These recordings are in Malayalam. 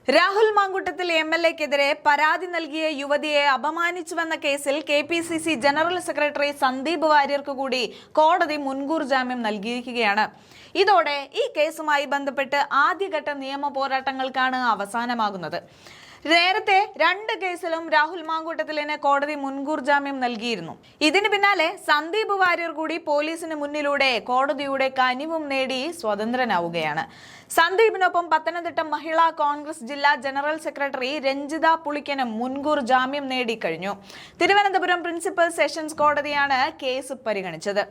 രാഹുൽ മാങ്കൂട്ടത്തിൽ എംഎൽഎക്കെതിരെ പരാതി നൽകിയ യുവതിയെ അപമാനിച്ചുവെന്ന കേസിൽ കെപിസിസി ജനറൽ സെക്രട്ടറി സന്ദീപ് വാര്യർക്ക് കൂടി കോടതി മുൻകൂർ ജാമ്യം നൽകിയിരിക്കുകയാണ്. ഇതോടെ ഈ കേസുമായി ബന്ധപ്പെട്ട് ആദ്യഘട്ട നിയമ പോരാട്ടങ്ങൾക്കാണ് അവസാനമാകുന്നത്. നേരത്തെ 2 കേസിലും രാഹുൽ മാങ്കൂട്ടത്തിലിന് കോടതി മുൻകൂർ ജാമ്യം നൽകിയിരുന്നു. ഇതിന് പിന്നാലെ സന്ദീപ് വാര്യർ കൂടി പോലീസിന് മുന്നിലൂടെ കോടതിയുടെ കനിവും നേടി സ്വതന്ത്രനാവുകയാണ്. സന്ദീപിനൊപ്പം പത്തനംതിട്ട മഹിളാ കോൺഗ്രസ് ജില്ലാ ജനറൽ സെക്രട്ടറി രഞ്ജിത പുളിക്കനും മുൻകൂർ ജാമ്യം നേടിക്കഴിഞ്ഞു. തിരുവനന്തപുരം പ്രിൻസിപ്പൽ സെഷൻസ് കോടതിയാണ് കേസ് പരിഗണിച്ചത്.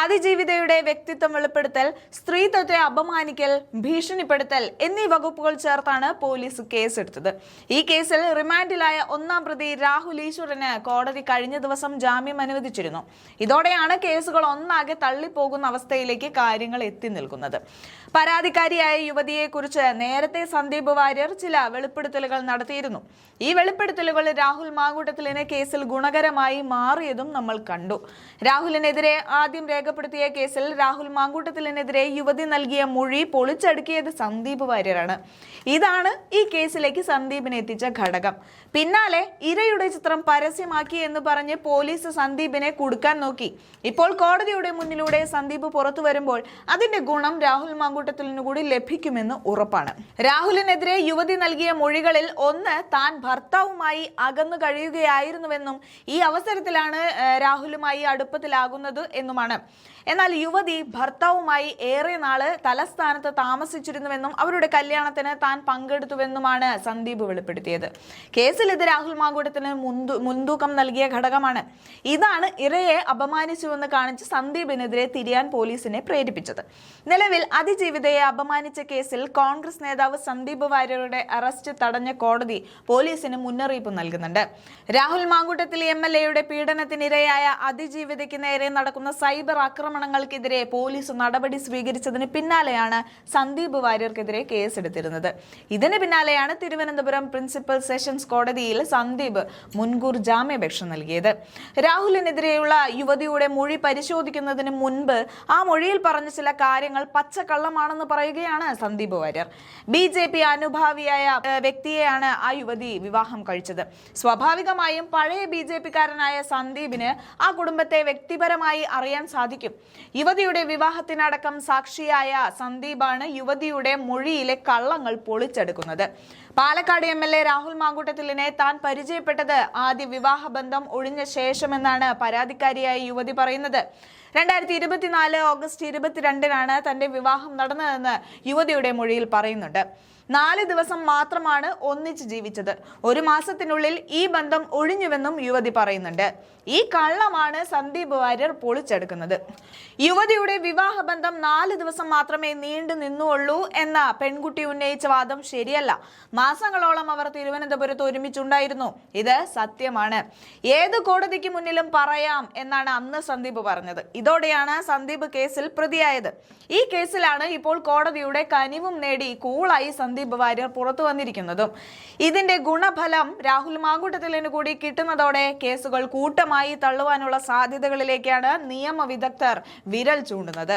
അതിജീവിതയുടെ വ്യക്തിത്വം വെളിപ്പെടുത്തൽ, സ്ത്രീത്വത്തെ അപമാനിക്കൽ, ഭീഷണിപ്പെടുത്തൽ എന്നീ വകുപ്പുകൾ ചേർത്താണ് പോലീസ് കേസെടുത്തത്. ഈ കേസിൽ റിമാൻഡിലായ 1-ാം പ്രതി രാഹുൽ ഈശ്വറിന് കോടതി കഴിഞ്ഞ ദിവസം ജാമ്യം അനുവദിച്ചിരുന്നു. ഇതോടെയാണ് കേസുകൾ ഒന്നാകെ തള്ളിപ്പോകുന്ന അവസ്ഥയിലേക്ക് കാര്യങ്ങൾ എത്തി നിൽക്കുന്നത്. പരാതിക്കാരിയായ യുവതിയെക്കുറിച്ച് നേരത്തെ സന്ദീപ് വാര്യർ ചില വെളിപ്പെടുത്തലുകൾ നടത്തിയിരുന്നു. ഈ വെളിപ്പെടുത്തലുകൾ രാഹുൽ മാങ്കൂട്ടത്തിലിന് കേസിൽ ഗുണകരമായി മാറിയതും നമ്മൾ കണ്ടു. രാഹുലിനെതിരെ ആദ്യം രേഖപ്പെടുത്തിയ കേസിൽ രാഹുൽ മാങ്കൂട്ടത്തിലിനെതിരെ യുവതി നൽകിയ മൊഴി പൊളിച്ചടുക്കിയത് സന്ദീപ് വാര്യരാണ്. ഇതാണ് ഈ കേസിലേക്ക് സന്ദീപിനെ എത്തിച്ച ഘടകം. പിന്നാലെ ഇരയുടെ ചിത്രം പരസ്യമാക്കി എന്ന് പറഞ്ഞ് പോലീസ് സന്ദീപിനെ കുടുക്കാൻ നോക്കി. ഇപ്പോൾ കോടതിയുടെ മുന്നിലൂടെ സന്ദീപ് പുറത്തു വരുമ്പോൾ അതിന്റെ ഗുണം രാഹുൽ മാങ്കൂട്ടത്തിലിനു കൂടി ലഭിക്കുമെന്ന് ഉറപ്പാണ്. രാഹുലിനെതിരെ യുവതി നൽകിയ മൊഴികളിൽ ഒന്ന് താൻ ഭർത്താവുമായി അകന്നു കഴിയുകയായിരുന്നുവെന്നും ഈ അവസരത്തിലാണ് രാഹുലുമായി അടുപ്പത്തിലാകുന്നത് എന്നുമാണ്. എന്നാൽ യുവതി ഭർത്താവുമായി ഏറെ നാള് തലസ്ഥാനത്ത് താമസിച്ചിരുന്നുവെന്നും അവരുടെ കല്യാണത്തിന് താൻ പങ്കെടുത്തുവെന്നുമാണ് സന്ദീപ് വെളിപ്പെടുത്തിയത്. കേസിൽ ഇത് രാഹുൽ മാങ്കൂട്ടത്തിന് മുൻതൂക്കം നൽകിയ ഘടകമാണ്. ഇതാണ് ഇരയെ അപമാനിച്ചുവെന്ന് കാണിച്ച് സന്ദീപിനെതിരെ തിരിയാൻ പോലീസിനെ പ്രേരിപ്പിച്ചത്. നിലവിൽ അതിജീവിതയെ അപമാനിച്ച കേസിൽ കോൺഗ്രസ് നേതാവ് സന്ദീപ് വാര്യരുടെ അറസ്റ്റ് തടഞ്ഞ കോടതി പോലീസിന് മുന്നറിയിപ്പ് നൽകുന്നുണ്ട്. രാഹുൽ മാങ്കൂട്ടത്തിൽ എംഎൽഎയുടെ പീഡനത്തിനിരയായ അതിജീവിതയ്ക്ക് നേരെ നടക്കുന്ന സൈബർ ആക്രമണങ്ങൾക്കെതിരെ പോലീസ് നടപടി സ്വീകരിച്ചതിന് പിന്നാലെയാണ് സന്ദീപ് വാര്യർക്കെതിരെ കേസെടുത്തിരുന്നത്. ഇതിന് പിന്നാലെയാണ് തിരുവനന്തപുരം പ്രിൻസിപ്പൽ സെഷൻസ് കോടതിയിൽ സന്ദീപ് മുൻകൂർ ജാമ്യാപേക്ഷ നൽകിയത്. രാഹുലിനെതിരെയുള്ള യുവതിയുടെ മൊഴി പരിശോധിക്കുന്നതിന് മുൻപ് ആ മൊഴിയിൽ പറഞ്ഞ ചില കാര്യങ്ങൾ പച്ചക്കള്ളമാണെന്ന് പറയുകയാണ് സന്ദീപ് വാര്യർ. BJP അനുഭാവിയായ വ്യക്തിയെയാണ് ആ യുവതി വിവാഹം കഴിച്ചത്. സ്വാഭാവികമായും പഴയ BJP-കാരനായ സന്ദീപിന് ആ കുടുംബത്തെ വ്യക്തിപരമായി അറിയാൻ സാധിക്കും. യുവതിയുടെ വിവാഹത്തിനടക്കം സാക്ഷിയായ സന്ദീപാണ് യുവതിയുടെ മൊഴിയിലെ കള്ളങ്ങൾ പൊളിച്ചെടുക്കുന്നത്. പാലക്കാട് MLA രാഹുൽ മാങ്കൂട്ടത്തിലിനെ താൻ പരിചയപ്പെട്ടത് ആദ്യ വിവാഹബന്ധം ഒഴിഞ്ഞ ശേഷമെന്നാണ് പരാതിക്കാരിയായ യുവതി പറയുന്നത്. 2024 ഓഗസ്റ്റ് 22-നാണ് തന്റെ വിവാഹം നടന്നതെന്ന് യുവതിയുടെ മൊഴിയിൽ പറയുന്നുണ്ട്. 4 ദിവസം മാത്രമാണ് ഒന്നിച്ച് ജീവിച്ചത്. 1 മാസത്തിനുള്ളിൽ ഈ ബന്ധം ഒഴിഞ്ഞുവെന്നും യുവതി പറയുന്നുണ്ട്. ഈ കള്ളമാണ് സന്ദീപ് വാര്യർ പൊളിച്ചെടുക്കുന്നത്. യുവതിയുടെ വിവാഹബന്ധം 4 ദിവസം മാത്രമേ നീണ്ടു നിന്നുള്ളൂ എന്ന പെൺകുട്ടി ഉന്നയിച്ച വാദം ശരിയല്ല. മാസങ്ങളോളം അവർ തിരുവനന്തപുരത്ത് ഒരുമിച്ചുണ്ടായിരുന്നു. ഇത് സത്യമാണ്. ഏത് കോടതിക്ക് മുന്നിലും പറയാം എന്നാണ് അന്ന് സന്ദീപ് പറഞ്ഞത്. ഇതോടെയാണ് സന്ദീപ് കേസിൽ പ്രതിയായത്. ഈ കേസിലാണ് ഇപ്പോൾ കോടതിയുടെ കനിവും നേടി കൂളായി സന്ദീപ് വാര്യർ പുറത്തു വന്നിരിക്കുന്നതും. ഇതിന്റെ ഗുണഫലം രാഹുൽ മാങ്കൂട്ടത്തിലിന് കൂടി കിട്ടുന്നതോടെ കേസുകൾ കൂട്ടമായി തള്ളുവാനുള്ള സാധ്യതകളിലേക്കാണ് നിയമ വിദഗ്ധർ വിരൽ ചൂണ്ടുന്നത്.